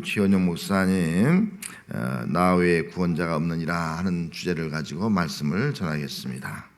최원영 목사님 나 외에 구원자가 없느니라 하는 주제를 가지고 말씀을 전하겠습니다.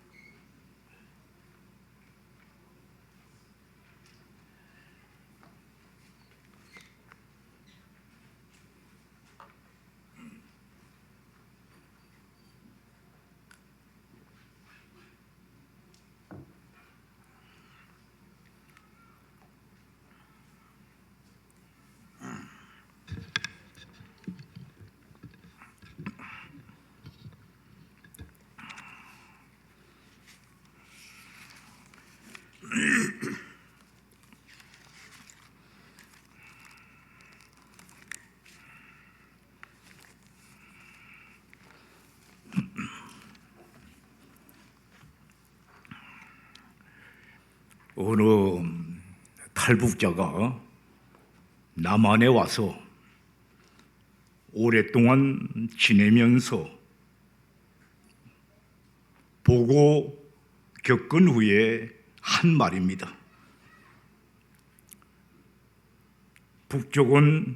어느 탈북자가 남한에 와서 오랫동안 지내면서 보고 겪은 후에 한 말입니다. 북쪽은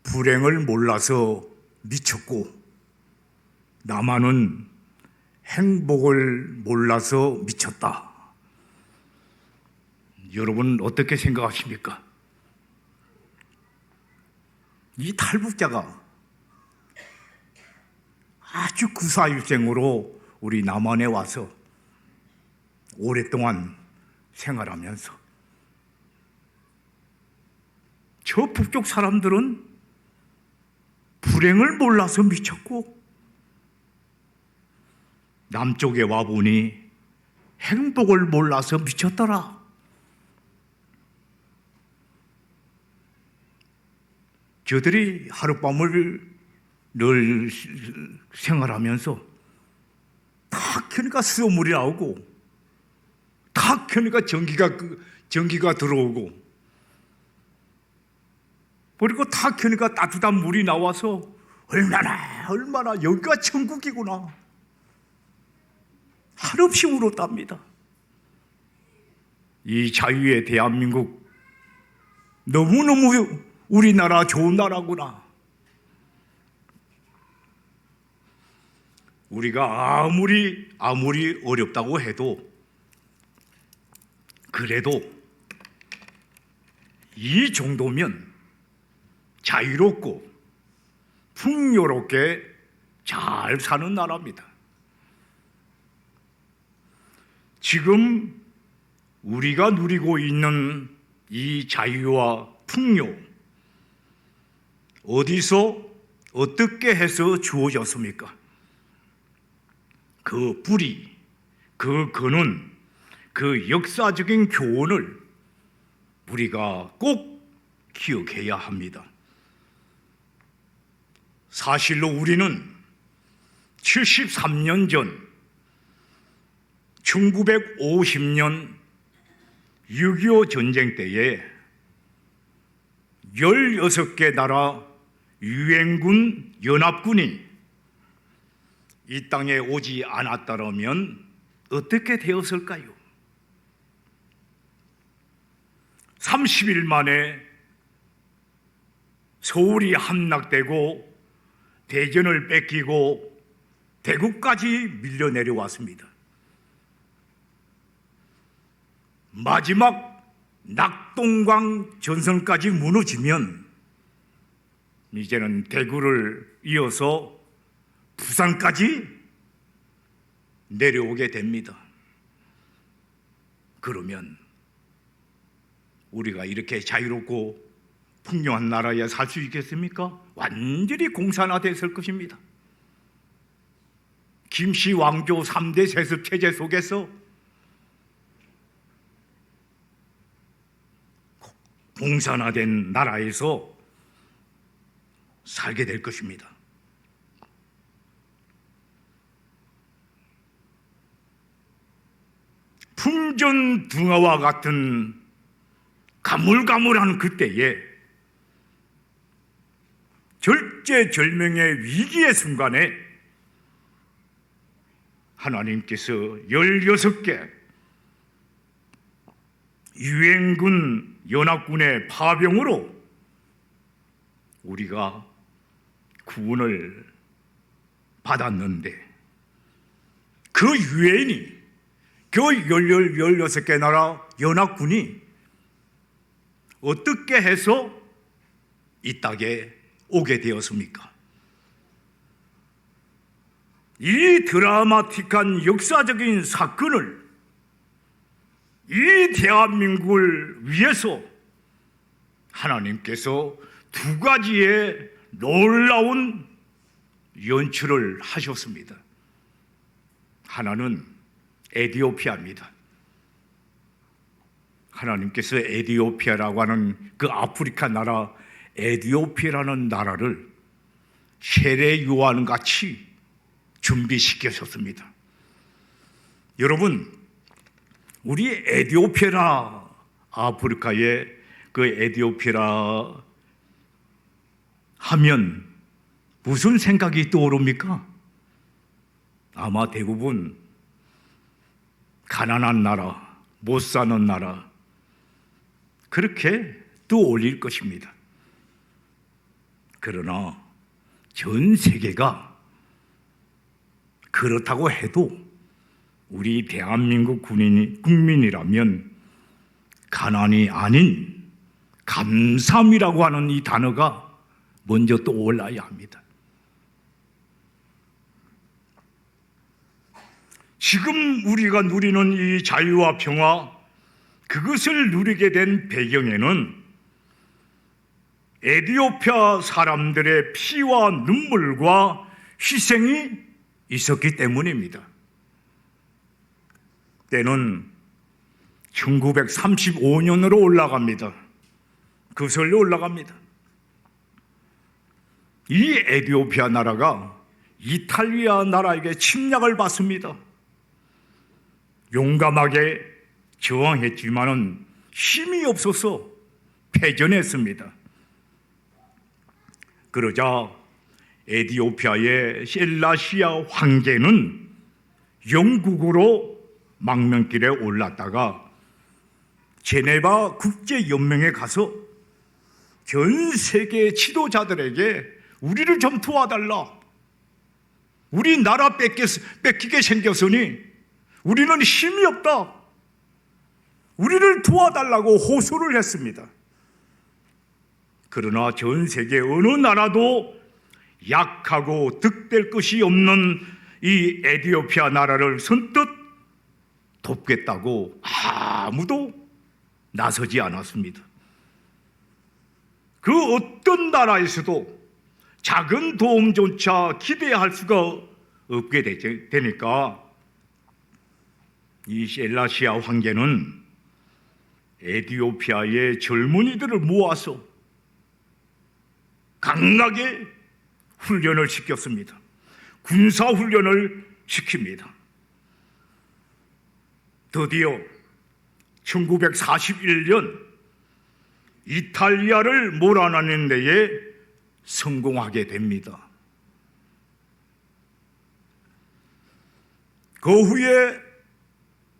불행을 몰라서 미쳤고 남한은 행복을 몰라서 미쳤다. 여러분 어떻게 생각하십니까? 이 탈북자가 아주 구사일생으로 우리 남한에 와서 오랫동안 생활하면서 저 북쪽 사람들은 불행을 몰라서 미쳤고 남쪽에 와보니 행복을 몰라서 미쳤더라. 저들이 하룻밤을 늘 생활하면서 탁 켜니까 수돗물이 나오고 탁 켜니까 전기가 들어오고 그리고 탁 켜니까 따뜻한 물이 나와서 얼마나 여기가 천국이구나 한없이 울었답니다. 이 자유의 대한민국 너무너무 우리나라 좋은 나라구나. 우리가 아무리 어렵다고 해도 그래도 이 정도면 자유롭고 풍요롭게 잘 사는 나라입니다. 지금 우리가 누리고 있는 이 자유와 풍요 어디서 어떻게 해서 주어졌습니까? 그 뿌리, 그 근원, 그 역사적인 교훈을 우리가 꼭 기억해야 합니다. 사실로 우리는 73년 전 1950년 6.25 전쟁 때에 16개 나라 유엔군 연합군이 이 땅에 오지 않았다면 어떻게 되었을까요? 30일 만에 서울이 함락되고 대전을 뺏기고 대구까지 밀려 내려왔습니다. 마지막 낙동강 전선까지 무너지면 이제는 대구를 이어서 부산까지 내려오게 됩니다. 그러면 우리가 이렇게 자유롭고 풍요한 나라에 살 수 있겠습니까? 완전히 공산화됐을 것입니다. 김씨 왕조 3대 세습 체제 속에서 공산화된 나라에서 살게 될 것입니다. 풍전등화와 같은 가물가물한 그때에 절제절명의 위기의 순간에 하나님께서 16개 유엔군 연합군의 파병으로 우리가 구원을 받았는데 그 유엔이 그 16개 나라 연합군이 어떻게 해서 이 땅에 오게 되었습니까? 이 드라마틱한 역사적인 사건을 이 대한민국을 위해서 하나님께서 두 가지의 놀라운 연출을 하셨습니다. 하나는 에티오피아입니다. 하나님께서 에티오피아라고 하는 그 아프리카 나라 에티오피아라는 나라를 세례 요한 같이 준비시키셨습니다. 여러분, 우리 에티오피아라 아프리카의 그 에티오피아라 하면 무슨 생각이 떠오릅니까? 아마 대부분 가난한 나라, 못 사는 나라 그렇게 떠올릴 것입니다. 그러나 전 세계가 그렇다고 해도 우리 대한민국 국민이라면 가난이 아닌 감사함이라고 하는 이 단어가 먼저 떠올라야 합니다. 지금 우리가 누리는 이 자유와 평화, 그것을 누리게 된 배경에는 에티오피아 사람들의 피와 눈물과 희생이 있었기 때문입니다. 때는 1935년으로 올라갑니다. 그설로 올라갑니다. 이 에티오피아 나라가 이탈리아 나라에게 침략을 받습니다. 용감하게 저항했지만은 힘이 없어서 패전했습니다. 그러자 에티오피아의 셀라시아 황제는 영국으로 망명길에 올랐다가 제네바 국제연맹에 가서 전 세계 지도자들에게 우리를 좀 도와달라. 우리 나라 뺏기게 생겼으니 우리는 힘이 없다. 우리를 도와달라고 호소를 했습니다. 그러나 전 세계 어느 나라도 약하고 득될 것이 없는 이 에티오피아 나라를 선뜻 돕겠다고 아무도 나서지 않았습니다. 그 어떤 나라에서도 작은 도움조차 기대할 수가 없게 되니까 이 셀라시아 황제는 에티오피아의 젊은이들을 모아서 강하게 훈련을 시켰습니다. 군사훈련을 시킵니다. 드디어 1941년 이탈리아를 몰아내는 데에 성공하게 됩니다. 그 후에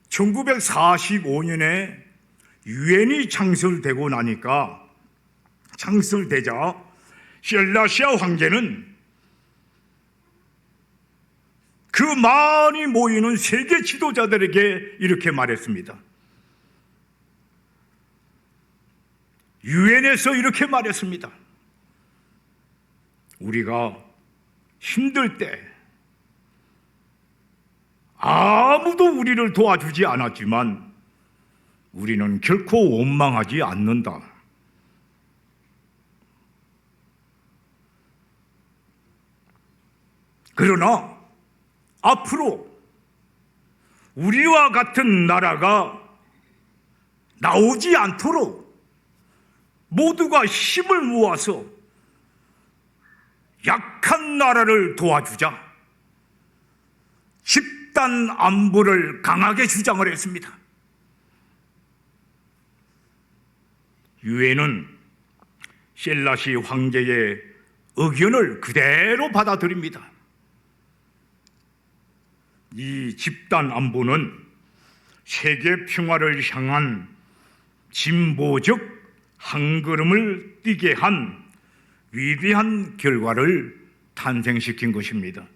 1945년에 유엔이 창설되자 셀라시아 황제는 그 많이 모이는 세계 지도자들에게 이렇게 말했습니다. 유엔에서 이렇게 말했습니다. 우리가 힘들 때 아무도 우리를 도와주지 않았지만 우리는 결코 원망하지 않는다. 그러나 앞으로 우리와 같은 나라가 나오지 않도록 모두가 힘을 모아서 약한 나라를 도와주자. 집단 안보를 강하게 주장을 했습니다. 유엔은 셀라시 황제의 의견을 그대로 받아들입니다. 이 집단 안보는 세계 평화를 향한 진보적 한 걸음을 뛰게 한 위대한 결과를 탄생시킨 것입니다.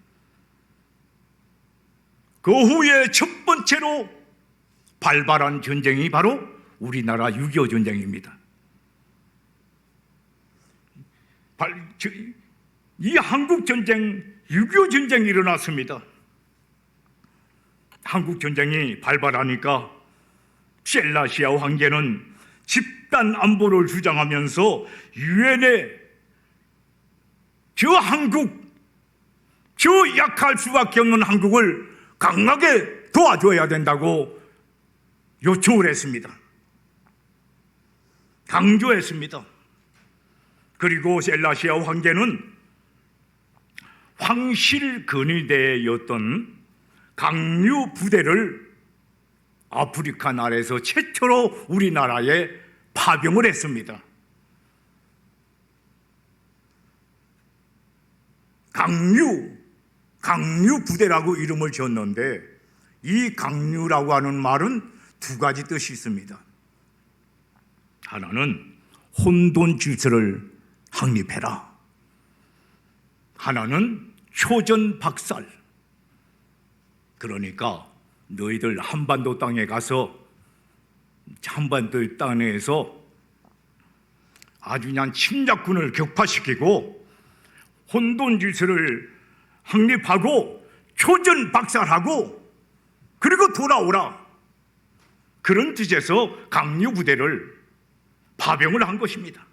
그 후에 첫 번째로 발발한 전쟁이 바로 우리나라 6.25 전쟁입니다. 이 한국전쟁, 6.25 전쟁이 일어났습니다. 한국전쟁이 발발하니까 셀라시아 황제는 집단 안보를 주장하면서 유엔에 저 약할 수밖에 없는 한국을 강하게 도와줘야 된다고 요청을 했습니다. 강조했습니다. 그리고 셀라시아 황제는 황실근위대였던 강류 부대를 아프리카 나라에서 최초로 우리나라에 파병을 했습니다. 강류 부대라고 이름을 지었는데 이 강류라고 하는 말은 두 가지 뜻이 있습니다. 하나는 혼돈 질서를 확립해라. 하나는 초전 박살. 그러니까 너희들 한반도 땅에 가서 한반도 땅에서 아주 그냥 침략군을 격파시키고 혼돈 질서를 확립하고 초전 박살하고 그리고 돌아오라. 그런 뜻에서 강류 부대를 파병을 한 것입니다.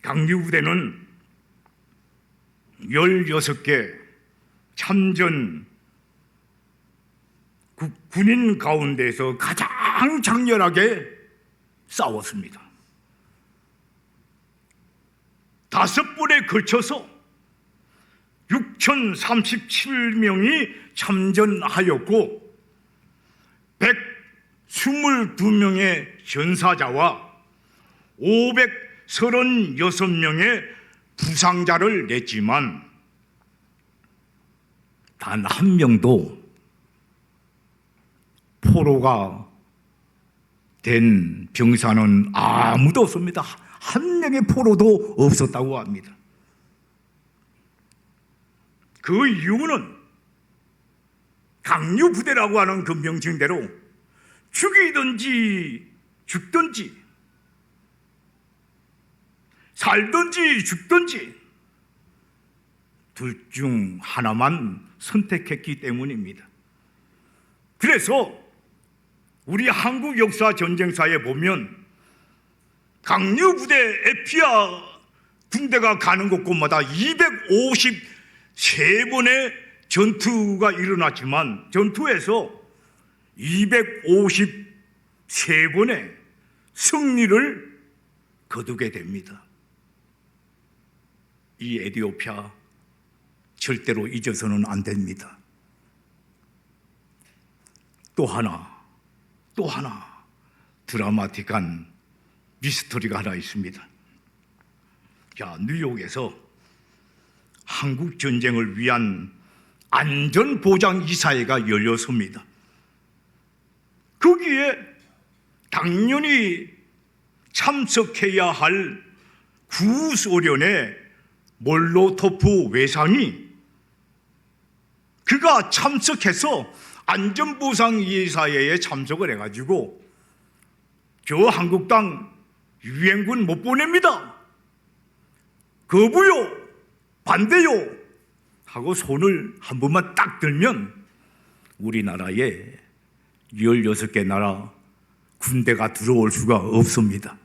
강류 부대는 16개 참전 군인 가운데서 가장 장렬하게 싸웠습니다. 5번에 걸쳐서 6,037명이 참전하였고 122명의 전사자와 536명의 부상자를 냈지만 단 한 명도 포로가 된 병사는 아무도 없습니다. 한 명의 포로도 없었다고 합니다. 그 이유는 강류 부대라고 하는 그 명칭대로 죽이든지 죽든지 살든지 죽든지 둘 중 하나만 선택했기 때문입니다. 그래서 우리 한국 역사 전쟁사에 보면 강류 부대 에피아 군대가 가는 곳곳마다 253번의 전투가 일어났지만 전투에서 253번의 승리를 거두게 됩니다. 이 에티오피아 절대로 잊어서는 안 됩니다. 또 하나 드라마틱한 미스터리가 하나 있습니다. 자, 뉴욕에서 한국 전쟁을 위한 안전보장 이사회가 열렸습니다. 거기에 당연히 참석해야 할 구소련의 몰로토프 외상이 그가 참석해서 안전보상이사회에 참석을 해가지고 저 한국 땅 유엔군 못 보냅니다. 거부요, 반대요 하고 손을 한 번만 딱 들면 우리나라에 16개 나라 군대가 들어올 수가 없습니다.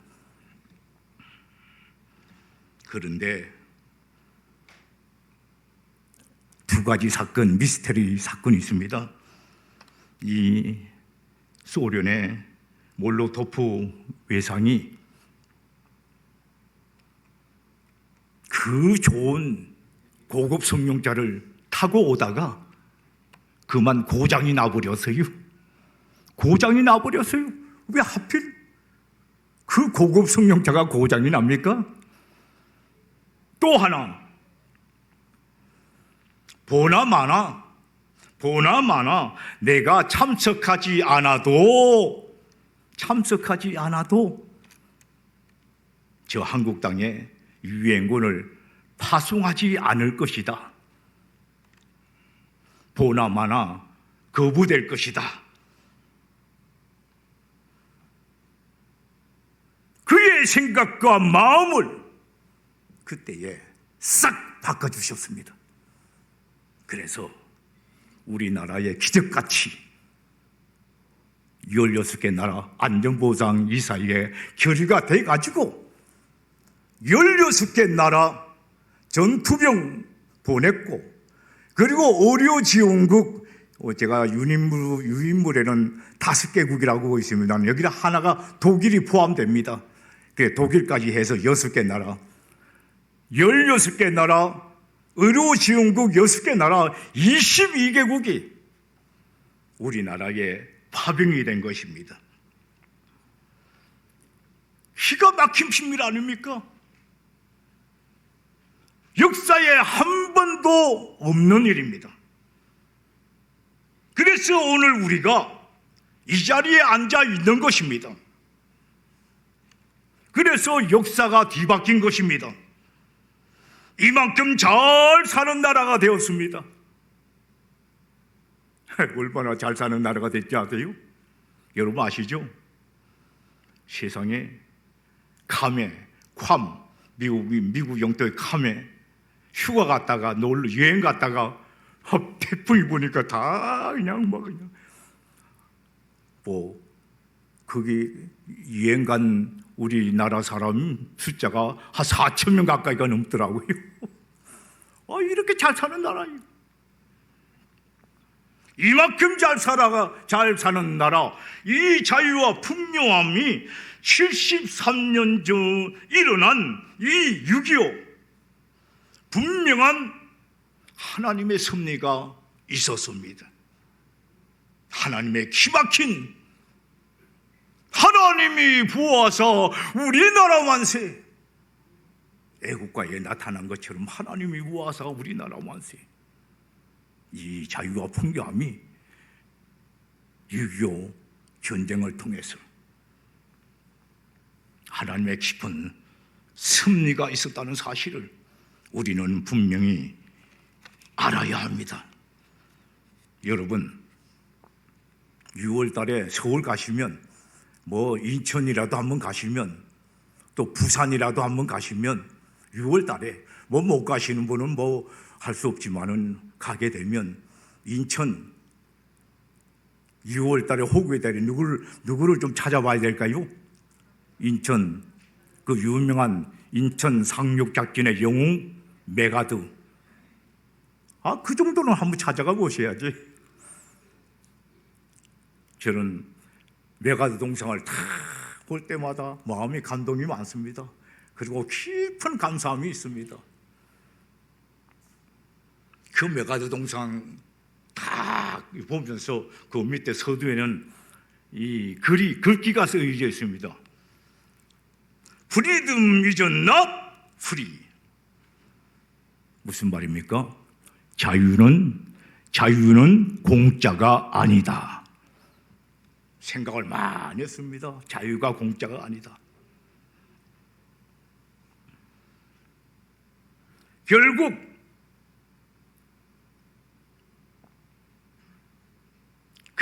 그런데 두 가지 사건, 미스터리 사건이 있습니다. 이 소련의 몰로토프 외상이 그 좋은 고급 승용차를 타고 오다가 그만 고장이 나버렸어요. 왜 하필 그 고급 승용차가 고장이 납니까? 또 하나, 보나마나 내가 참석하지 않아도 참석하지 않아도 저 한국 땅에 유엔군을 파송하지 않을 것이다. 보나마나 거부될 것이다. 그의 생각과 마음을 그때에 싹 바꿔주셨습니다. 그래서 우리나라의 기적같이 16개 나라 안전보장 이사회에 결의가 돼가지고 16개 나라 전투병 보냈고, 그리고 의료지원국, 제가 유인물에는 5개국이라고 있습니다. 여기 하나가 독일이 포함됩니다. 독일까지 해서 6개 나라, 16개 나라, 의료지원국 6개 나라, 22개국이 우리나라에 파병이 된 것입니다. 기가 막힌 비밀 아닙니까? 역사에 한 번도 없는 일입니다. 그래서 오늘 우리가 이 자리에 앉아 있는 것입니다. 그래서 역사가 뒤바뀐 것입니다. 이만큼 잘 사는 나라가 되었습니다. 얼마나 잘 사는 나라가 됐지 아세요? 여러분 아시죠? 세상에 괌에, 미국 영토의 괌에 휴가 갔다가 여행 갔다가 태풍이 보니까 다 그냥 거기 여행 간 우리나라 사람 숫자가 한 4천 명 가까이가 넘더라고요. 이렇게 잘 사는 나라예요. 이만큼 잘 사는 나라, 이 자유와 풍요함이 73년 전 일어난 이 6.25, 분명한 하나님의 섭리가 있었습니다. 하나님의 기막힌, 하나님이 부어서 우리나라 만세, 애국가에 나타난 것처럼 하나님이 부어서 우리나라 만세. 이 자유와 풍요함이 6.25 전쟁을 통해서 하나님의 깊은 섭리가 있었다는 사실을 우리는 분명히 알아야 합니다. 여러분, 6월 달에 서울 가시면, 인천이라도 한번 가시면, 또 부산이라도 한번 가시면, 6월 달에 못 가시는 분은 할 수 없지만은 가게 되면 인천 6월 달에 호국의 달에 누구를 좀 찾아봐야 될까요? 인천, 그 유명한 인천 상륙작전의 영웅 메가드. 그 정도는 한번 찾아가 보셔야지. 저는 메가드 동상을 다 볼 때마다 마음의 감동이 많습니다. 그리고 깊은 감사함이 있습니다. 그 메가드 동상 다 보면서 그 밑에 서두에는 이 글귀가 쓰여져 있습니다. Freedom is not free. 무슨 말입니까? 자유는 공짜가 아니다. 생각을 많이 했습니다. 자유가 공짜가 아니다. 결국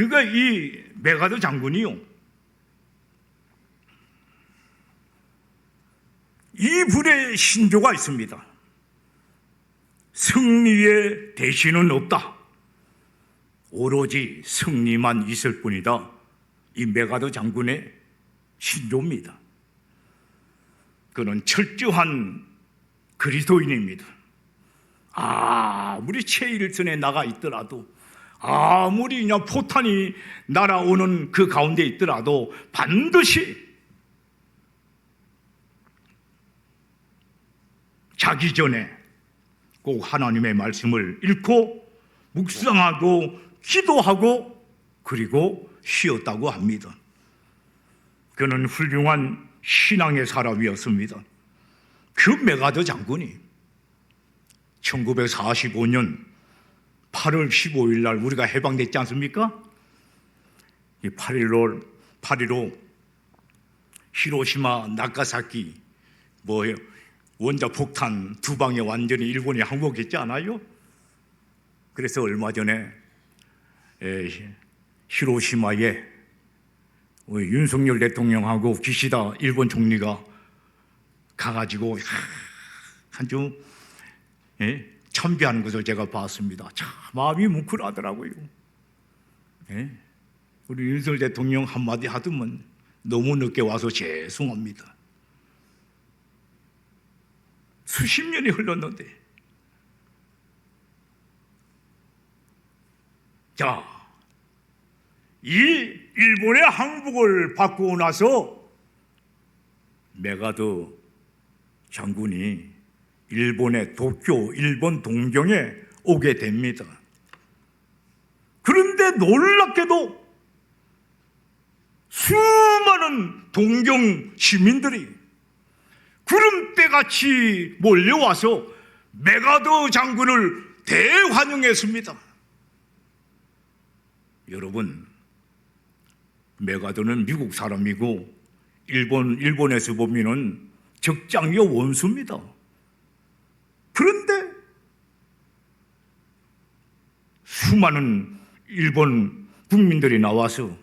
이 메가드 장군이요, 이 불의 신조가 있습니다. 승리의 대신은 없다. 오로지 승리만 있을 뿐이다. 이 메가드 장군의 신조입니다. 그는 철저한 그리스도인입니다. 아무리 최일선에 나가 있더라도, 아무리 그냥 포탄이 날아오는 그 가운데 있더라도 반드시 자기 전에 꼭 하나님의 말씀을 읽고 묵상하고 기도하고 그리고 쉬었다고 합니다. 그는 훌륭한 신앙의 사람이었습니다. 그 메가드 장군이 1945년 8월 15일 날 우리가 해방됐지 않습니까? 이 8.15 히로시마, 나가사키 뭐예요? 원자 폭탄 두 방에 완전히 일본이 항복했지 않아요? 그래서 얼마 전에 히로시마에 윤석열 대통령하고 기시다 일본 총리가 가가지고 아주 참배하는 것을 제가 봤습니다. 참 마음이 뭉클하더라고요. 우리 윤석열 대통령 한마디 하더면 너무 늦게 와서 죄송합니다. 수십 년이 흘렀는데. 자, 이 일본의 항복을 받고 나서 메가더 장군이 일본의 도쿄, 일본 동경에 오게 됩니다. 그런데 놀랍게도 수많은 동경 시민들이 구름대같이 몰려와서 메가더 장군을 대환영했습니다. 여러분, 메가더는 미국 사람이고 일본에서 보면은 적장여 원수입니다. 그런데 수많은 일본 국민들이 나와서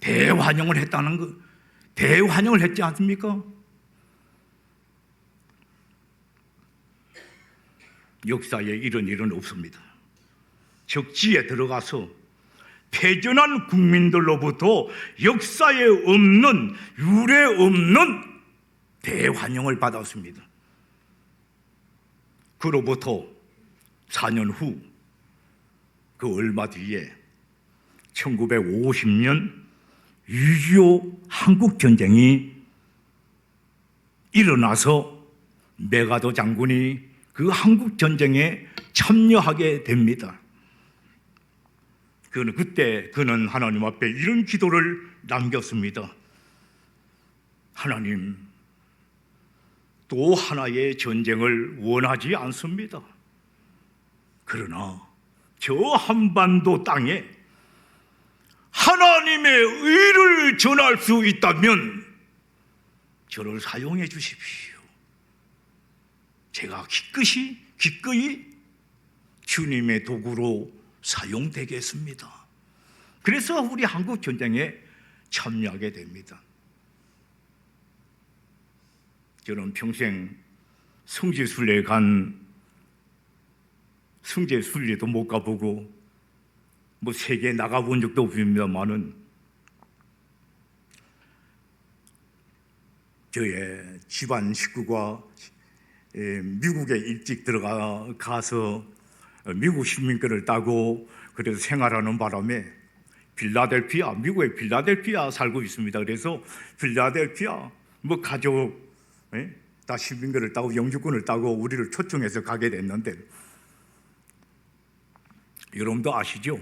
대환영을 했다는 거, 대환영을 했지 않습니까? 역사에 이런 일은 없습니다. 적지에 들어가서 패전한 국민들로부터 역사에 없는, 유례 없는 대환영을 받았습니다. 그로부터 4년 후, 그 얼마 뒤에 1950년 6.25 한국전쟁이 일어나서 메가더 장군이 그 한국전쟁에 참여하게 됩니다. 그때 그는 하나님 앞에 이런 기도를 남겼습니다. 하나님, 또 하나의 전쟁을 원하지 않습니다. 그러나 저 한반도 땅에 하나님의 의를 전할 수 있다면 저를 사용해 주십시오. 제가 기꺼이 주님의 도구로 사용되겠습니다. 그래서 우리 한국 전쟁에 참여하게 됩니다. 저는 평생 성지순례 성지순례도 못 가보고 뭐 세계에 나가본 적도 없습니다만은 저의 집안 식구가 미국에 일찍 들어가서 미국 시민권을 따고 그래서 생활하는 바람에 필라델피아, 미국의 필라델피아 살고 있습니다. 그래서 필라델피아 뭐 가족 다 시민권을 따고 영주권을 따고 우리를 초청해서 가게 됐는데, 여러분도 아시죠?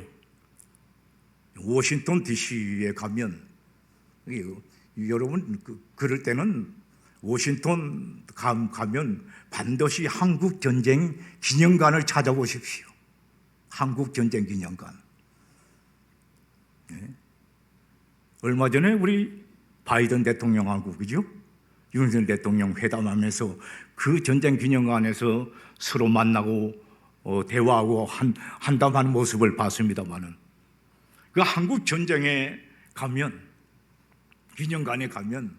워싱턴 DC에 가면 여러분 그럴 때는 워싱턴 가면 반드시 한국전쟁 기념관을 찾아보십시오. 한국전쟁 기념관. 얼마 전에 우리 바이든 대통령하고 그죠? 윤석열 대통령 회담하면서 그 전쟁 기념관에서 서로 만나고 대화하고 한담하는 모습을 봤습니다만은, 그 한국 전쟁에 가면, 기념관에 가면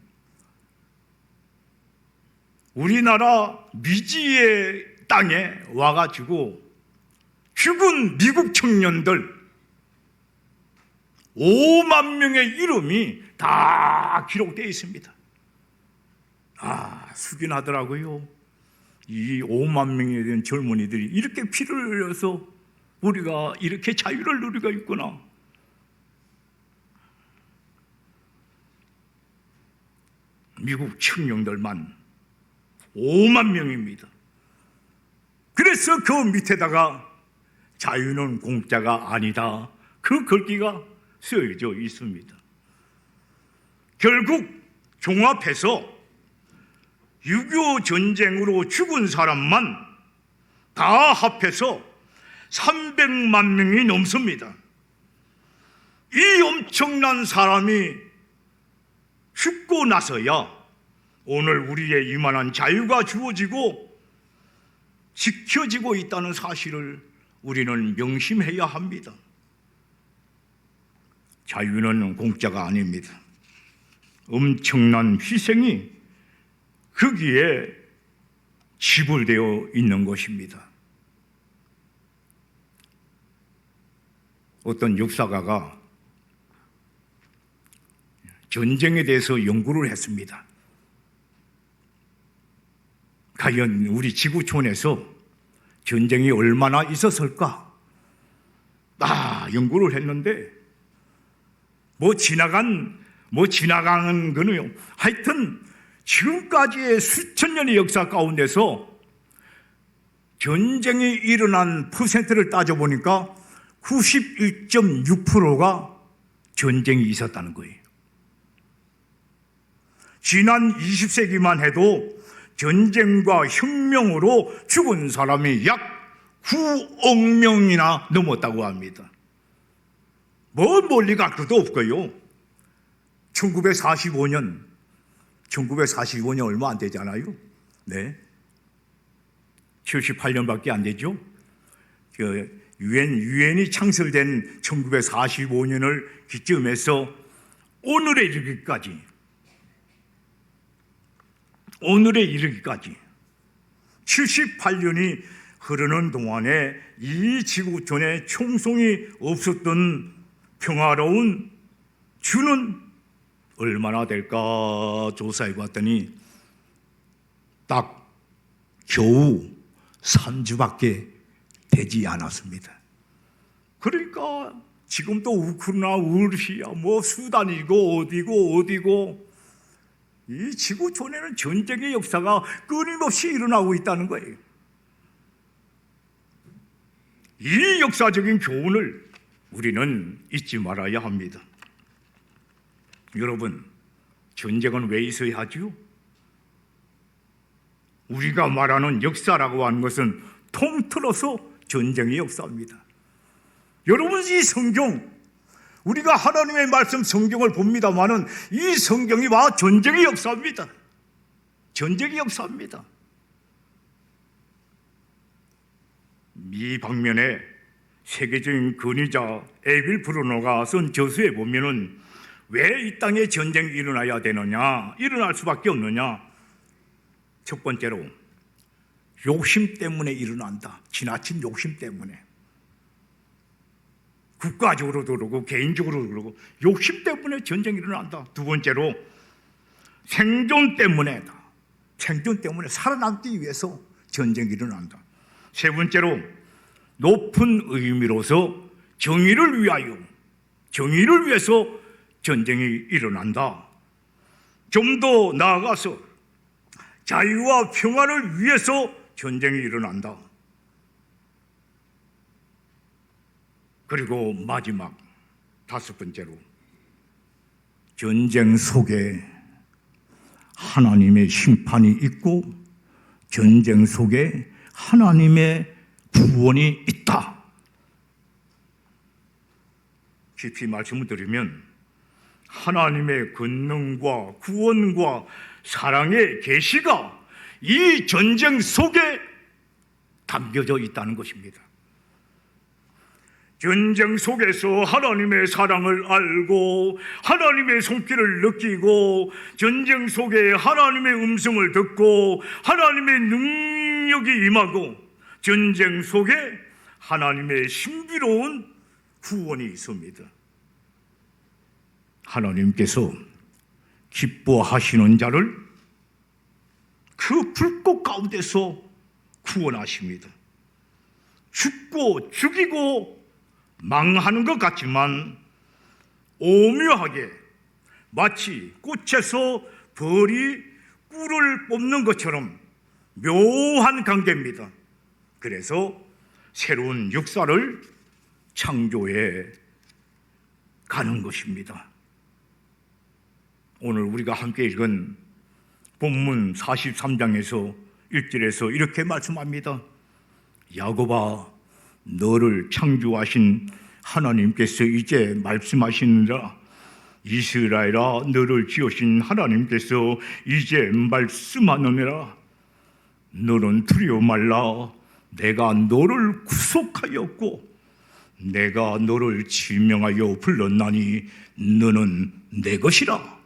우리나라 미지의 땅에 와가지고 죽은 미국 청년들 5만 명의 이름이 다 기록되어 있습니다. 숙연하더라고요. 이 5만 명에 대한 젊은이들이 이렇게 피를 흘려서 우리가 이렇게 자유를 누리고 있구나. 미국 청년들만 5만 명입니다. 그래서 그 밑에다가 자유는 공짜가 아니다, 그 글귀가 쓰여져 있습니다. 결국 종합해서 6.25 전쟁으로 죽은 사람만 다 합해서 300만 명이 넘습니다. 이 엄청난 사람이 얻고 나서야 오늘 우리의 이만한 자유가 주어지고 지켜지고 있다는 사실을 우리는 명심해야 합니다. 자유는 공짜가 아닙니다. 엄청난 희생이 거기에 지불되어 있는 것입니다. 어떤 역사가가 전쟁에 대해서 연구를 했습니다. 과연 우리 지구촌에서 전쟁이 얼마나 있었을까? 연구를 했는데 지나간 거는요. 하여튼 지금까지의 수천 년의 역사 가운데서 전쟁이 일어난 퍼센트를 따져보니까 91.6%가 전쟁이 있었다는 거예요. 지난 20세기만 해도 전쟁과 혁명으로 죽은 사람이 약 9억 명이나 넘었다고 합니다. 멀리 갈 것도 없고요. 1945년 얼마 안 되잖아요. 네. 78년밖에 안 되죠. 유엔이 창설된 1945년을 기점해서 오늘에 이르기까지 78년이 흐르는 동안에 이 지구촌에 총성이 없었던 평화로운 주는 얼마나 될까 조사해 봤더니 딱 겨우 3주밖에 되지 않았습니다. 그러니까 지금도 우크라이나, 러시아, 수단이고 어디고 이 지구촌에는 전쟁의 역사가 끊임없이 일어나고 있다는 거예요. 이 역사적인 교훈을 우리는 잊지 말아야 합니다. 여러분, 전쟁은 왜 있어야 하죠? 우리가 말하는 역사라고 하는 것은 통틀어서 전쟁의 역사입니다. 여러분, 이 성경, 우리가 하나님의 말씀 성경을 봅니다마는 이 성경이 전쟁의 역사입니다. 전쟁의 역사입니다. 미 방면에 세계적인 근위자 에빌 브루노가 쓴 저서에 보면은 왜 이 땅에 전쟁이 일어나야 되느냐, 일어날 수밖에 없느냐. 첫 번째로 욕심 때문에 일어난다. 지나친 욕심 때문에. 국가적으로도 그러고 개인적으로도 그러고 욕심 때문에 전쟁이 일어난다. 두 번째로 생존 때문에다. 생존 때문에 살아남기 위해서 전쟁이 일어난다. 세 번째로 높은 의미로서 정의를 위해서 전쟁이 일어난다. 좀 더 나아가서 자유와 평화를 위해서 전쟁이 일어난다. 그리고 마지막 다섯 번째로 전쟁 속에 하나님의 심판이 있고 전쟁 속에 하나님의 구원이 있다. 깊이 말씀을 드리면 하나님의 권능과 구원과 사랑의 계시가 이 전쟁 속에 담겨져 있다는 것입니다. 전쟁 속에서 하나님의 사랑을 알고 하나님의 손길을 느끼고 전쟁 속에 하나님의 음성을 듣고 하나님의 능력이 임하고 전쟁 속에 하나님의 신비로운 구원이 있습니다. 하나님께서 기뻐하시는 자를 그 불꽃 가운데서 구원하십니다. 죽고 죽이고 망하는 것 같지만 오묘하게 마치 꽃에서 벌이 꿀을 뽑는 것처럼 묘한 관계입니다. 그래서 새로운 역사를 창조해 가는 것입니다. 오늘 우리가 함께 읽은 본문 43장에서 1절에서 이렇게 말씀합니다. 야곱아, 너를 창조하신 하나님께서 이제 말씀하시느라 이스라엘아, 너를 지으신 하나님께서 이제 말씀하느니라. 너는 두려워 말라. 내가 너를 구속하였고 내가 너를 지명하여 불렀나니 너는 내 것이라.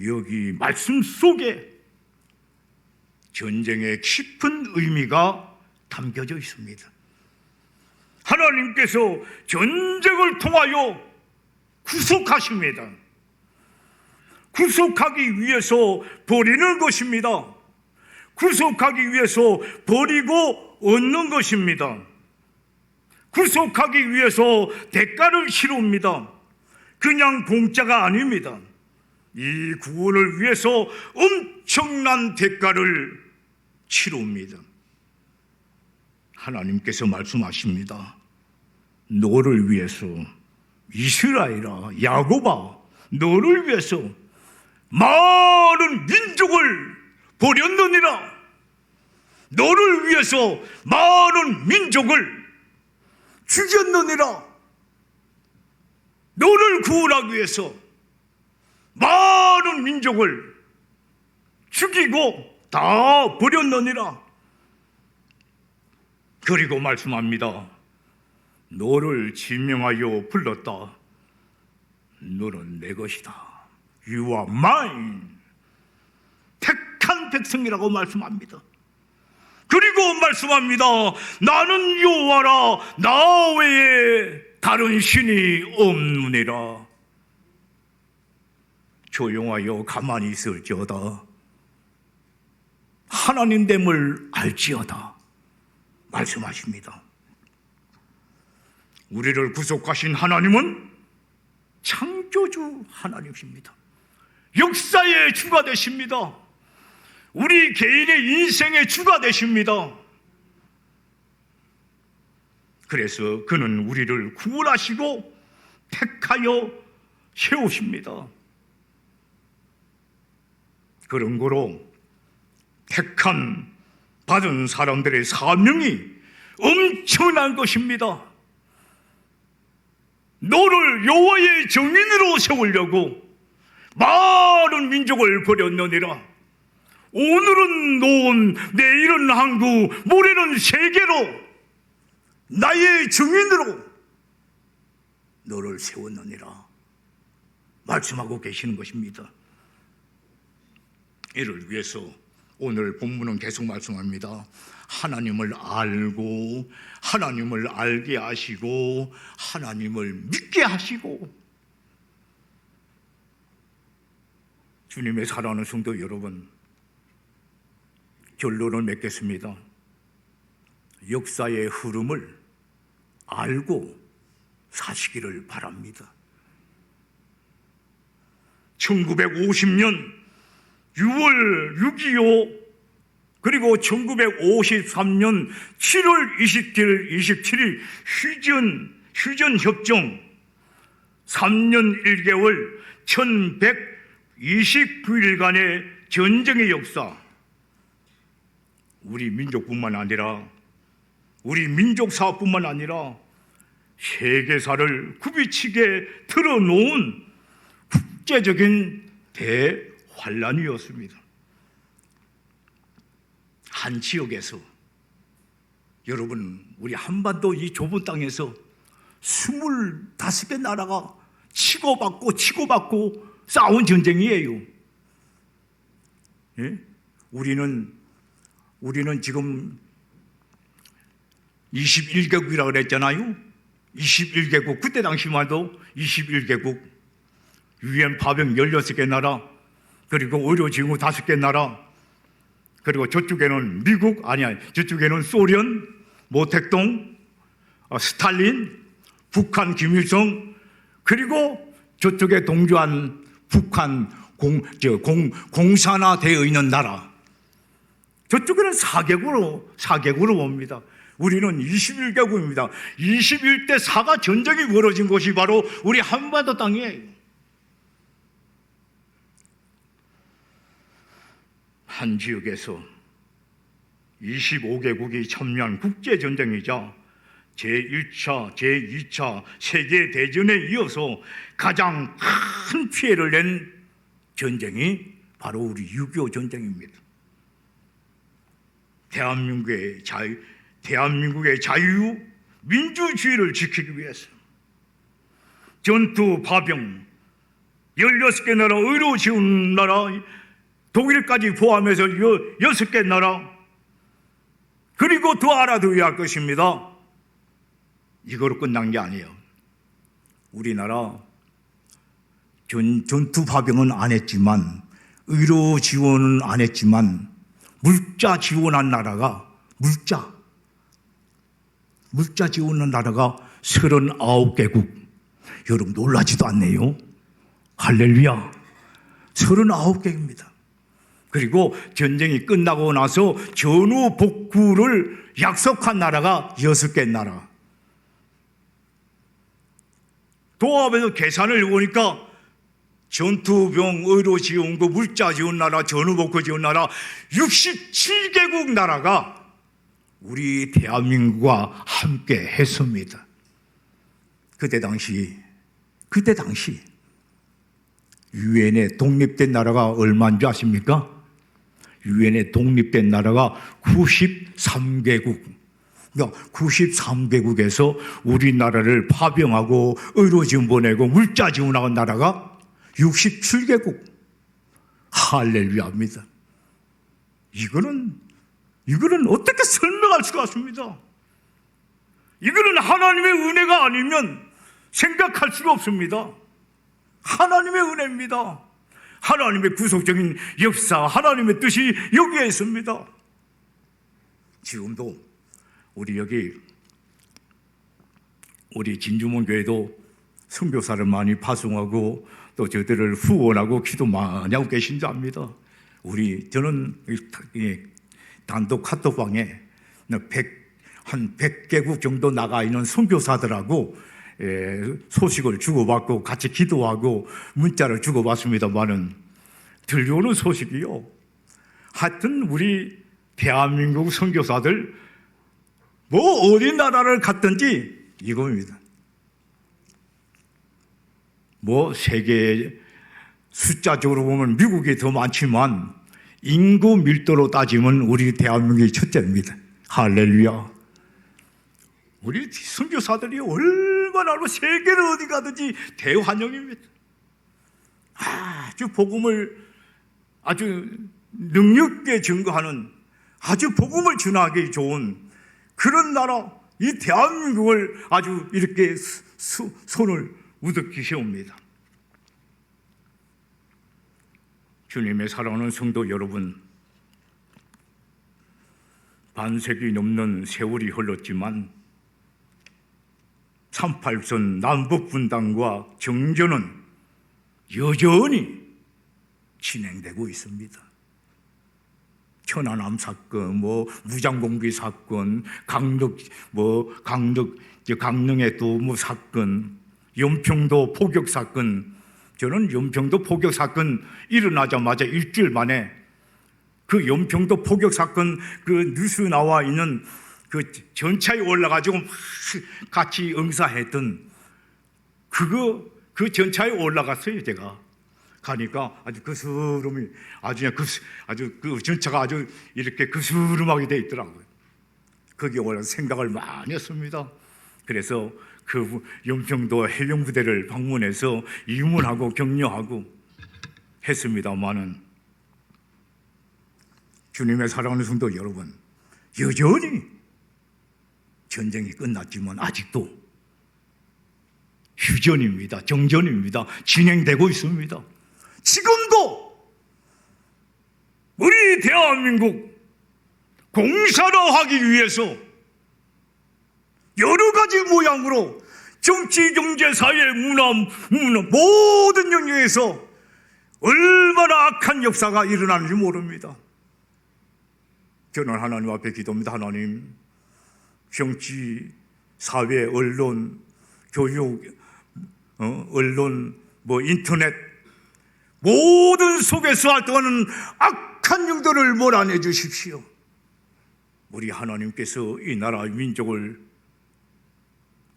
여기 말씀 속에 전쟁의 깊은 의미가 담겨져 있습니다. 하나님께서 전쟁을 통하여 구속하십니다. 구속하기 위해서 버리는 것입니다. 구속하기 위해서 버리고 얻는 것입니다. 구속하기 위해서 대가를 치릅니다. 그냥 공짜가 아닙니다. 이 구원을 위해서 엄청난 대가를 치릅니다. 하나님께서 말씀하십니다. 너를 위해서, 이스라엘아, 야곱아, 너를 위해서 많은 민족을 버렸느니라. 너를 위해서 많은 민족을 죽였느니라. 너를 구원하기 위해서 많은 민족을 죽이고 다 버렸느니라. 그리고 말씀합니다. 너를 지명하여 불렀다. 너는 내 것이다. You are mine. 택한 백성이라고 말씀합니다. 그리고 말씀합니다. 나는 여호와라. 나 외에 다른 신이 없느니라. 조용하여 가만히 있을지어다. 하나님됨을 알지어다. 말씀하십니다. 우리를 구속하신 하나님은 창조주 하나님이십니다. 역사의 주가 되십니다. 우리 개인의 인생의 주가 되십니다. 그래서 그는 우리를 구원하시고 택하여 세우십니다. 그런 거로 택한 받은 사람들의 사명이 엄청난 것입니다. 너를 여호와의 정인으로 세우려고 많은 민족을 버렸느니라. 오늘은 노원, 내일은 항구, 모레는 세계로 나의 정인으로 너를 세웠느니라 말씀하고 계시는 것입니다. 이를 위해서 오늘 본문은 계속 말씀합니다. 하나님을 알고 하나님을 알게 하시고 하나님을 믿게 하시고. 주님의 사랑하는 성도 여러분, 결론을 맺겠습니다. 역사의 흐름을 알고 사시기를 바랍니다. 1950년 6월 6.25 그리고 1953년 7월 27일 휴전협정 3년 1개월 1129일간의 전쟁의 역사, 우리 민족뿐만 아니라 우리 민족사뿐만 아니라 세계사를 굽이치게 틀어놓은 국제적인 대환란이었습니다. 한 지역에서, 여러분, 우리 한반도 이 좁은 땅에서 25개 나라가 치고받고 싸운 전쟁이에요. 예? 우리는 지금 21개국이라고 그랬잖아요. 21개국, 그때 당시만 해도 21개국, UN 파병 16개 나라, 그리고 의료지구 5개 나라, 그리고 저쪽에는 미국, 저쪽에는 소련, 모택동, 스탈린, 북한 김일성, 그리고 저쪽에 동조한 북한 공산화되어 있는 나라, 저쪽에는 4개국으로 봅니다. 우리는 21개국입니다. 21대 4가 전쟁이 벌어진 곳이 바로 우리 한반도 땅이에요. 한 지역에서 25개국이 참여한 국제전쟁이자 제1차, 제2차 세계대전에 이어서 가장 큰 피해를 낸 전쟁이 바로 우리 6.25 전쟁입니다. 대한민국의 자유, 민주주의를 지키기 위해서 전투 파병 16개 나라, 의로 지은 나라, 독일까지 포함해서 6개 나라, 그리고 더 알아두어야 할 것입니다. 이거로 끝난 게 아니에요. 우리나라 전투 파병은 안 했지만, 의료 지원은 안 했지만, 물자 지원한 나라가, 물자 지원한 나라가 39개국. 여러분 놀라지도 않네요. 할렐루야. 39개입니다. 그리고 전쟁이 끝나고 나서 전후 복구를 약속한 나라가 6개 나라. 도합에서 계산을 해보니까 전투병, 의료 지원, 물자 지원 나라, 전후 복구 지원 나라 67개국 나라가 우리 대한민국과 함께 했습니다. 그때 당시 유엔에 독립된 나라가 얼마인 줄 아십니까? 유엔에 독립된 나라가 93개국. 그러니까 93개국에서 우리나라를 파병하고 의료 지원 보내고 물자 지원하는 나라가 67개국. 할렐루야입니다. 이거는 어떻게 설명할 수가 없습니다. 이거는 하나님의 은혜가 아니면 생각할 수가 없습니다. 하나님의 은혜입니다. 하나님의 구속적인 역사, 하나님의 뜻이 여기에 있습니다. 지금도 우리 진주문 교회도 선교사를 많이 파송하고 또 저들을 후원하고 기도 많이 하고 계신 줄 압니다. 저는 단독 카톡방에 한 100개국 정도 나가 있는 선교사들하고 소식을 주고받고 같이 기도하고 문자를 주고받습니다만은 들려오는 소식이요. 하여튼 우리 대한민국 선교사들 어디 나라를 갔든지 이겁니다. 세계 숫자적으로 보면 미국이 더 많지만 인구 밀도로 따지면 우리 대한민국이 첫째입니다. 할렐루야. 우리 선교사들이 얼마나 세계를 어디 가든지 대환영입니다. 아주 복음을 아주 능력있게 증거하는 아주 복음을 전하기 좋은 그런 나라, 이 대한민국을 아주 이렇게 손을 우습게 세웁니다. 주님의 사랑하는 성도 여러분, 반세기 넘는 세월이 흘렀지만 38선 남북분단과 정전은 여전히 진행되고 있습니다. 천안함 사건, 무장공비 사건, 강릉의 또 사건, 연평도 포격 사건. 저는 연평도 포격 사건 일어나자마자 일주일 만에 그 연평도 포격 사건 그 뉴스 나와 있는 그 전차에 올라가지고 같이 응사했던 그 전차에 올라갔어요. 제가 가니까 아주 그스름이 아주 그 전차가 아주 이렇게 그스름하게 돼 있더라고요. 거기에 올라서 생각을 많이 했습니다. 그래서 그 연평도 해병부대를 방문해서 입문하고 격려하고 했습니다만은 주님의 사랑하는 성도 여러분, 여전히 전쟁이 끝났지만 아직도 휴전입니다. 정전입니다. 진행되고 있습니다. 지금도 우리 대한민국 공산화하기 위해서 여러 가지 모양으로 정치, 경제, 사회, 문화 모든 영역에서 얼마나 악한 역사가 일어나는지 모릅니다. 저는 하나님 앞에 기도합니다. 하나님, 정치, 사회, 언론, 교육, 언론, 인터넷 모든 속에서 활동하는 악한 영들을 몰아내 주십시오. 우리 하나님께서 이 나라 민족을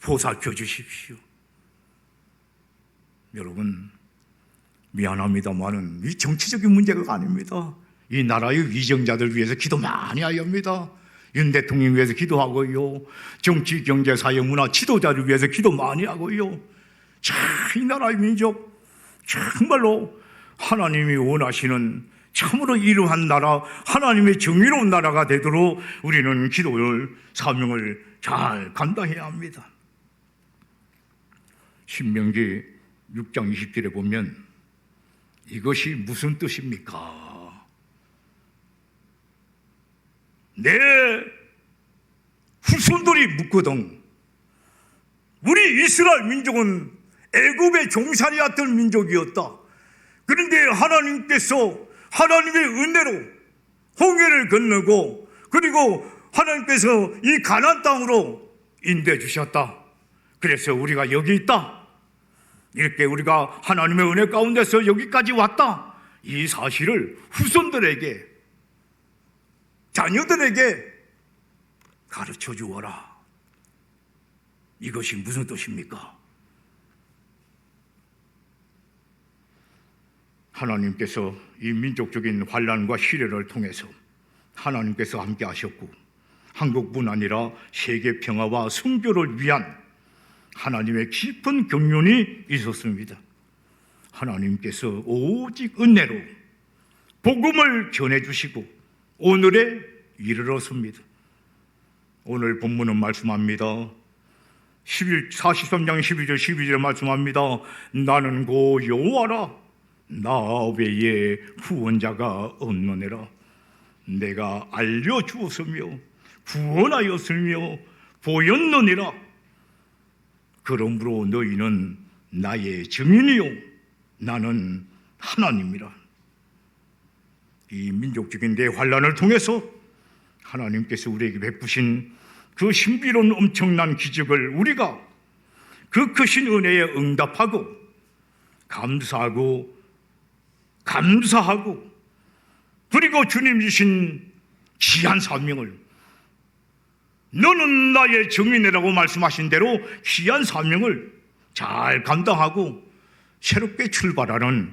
보살펴 주십시오. 여러분, 미안합니다만은 이 정치적인 문제가 아닙니다. 이 나라의 위정자들 위해서 기도 많이 해야 합니다. 윤 대통령 위해서 기도하고요. 정치, 경제, 사회, 문화 지도자를 위해서 기도 많이 하고요. 자, 이 나라의 민족 정말로 하나님이 원하시는 참으로 이루한 나라, 하나님의 정의로운 나라가 되도록 우리는 기도를, 사명을 잘 감당해야 합니다. 신명기 6장 20절에 보면 이것이 무슨 뜻입니까? 내 후손들이 묻거든. 우리 이스라엘 민족은 애굽의 종살이였던 민족이었다. 그런데 하나님께서 하나님의 은혜로 홍해를 건너고 그리고 하나님께서 이 가나안 땅으로 인도해 주셨다. 그래서 우리가 여기 있다. 이렇게 우리가 하나님의 은혜 가운데서 여기까지 왔다. 이 사실을 후손들에게, 자녀들에게 가르쳐 주어라. 이것이 무슨 뜻입니까? 하나님께서 이 민족적인 환난과 시련을 통해서 하나님께서 함께 하셨고 한국뿐 아니라 세계 평화와 순교를 위한 하나님의 깊은 경륜이 있었습니다. 하나님께서 오직 은혜로 복음을 전해주시고 오늘에 이르렀습니다. 오늘 본문은 말씀합니다. 43장 12절 12절에 말씀합니다. 나는 고 여호와라, 나 외에 구원자가 없느니라. 내가 알려주었으며 구원하였으며 보였느니라. 그러므로 너희는 나의 증인이요 나는 하나님이라. 이 민족적인 대환난을 통해서 하나님께서 우리에게 베푸신 그 신비로운 엄청난 기적을 우리가 그 크신 은혜에 응답하고 감사하고 그리고 주님 주신 귀한 사명을, 너는 나의 증인이라고 말씀하신 대로 귀한 사명을 잘 감당하고 새롭게 출발하는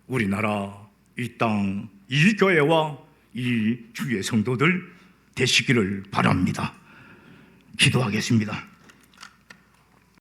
우리나라, 이 땅, 이 교회와 이 주의 성도들 되시기를 바랍니다. 기도하겠습니다.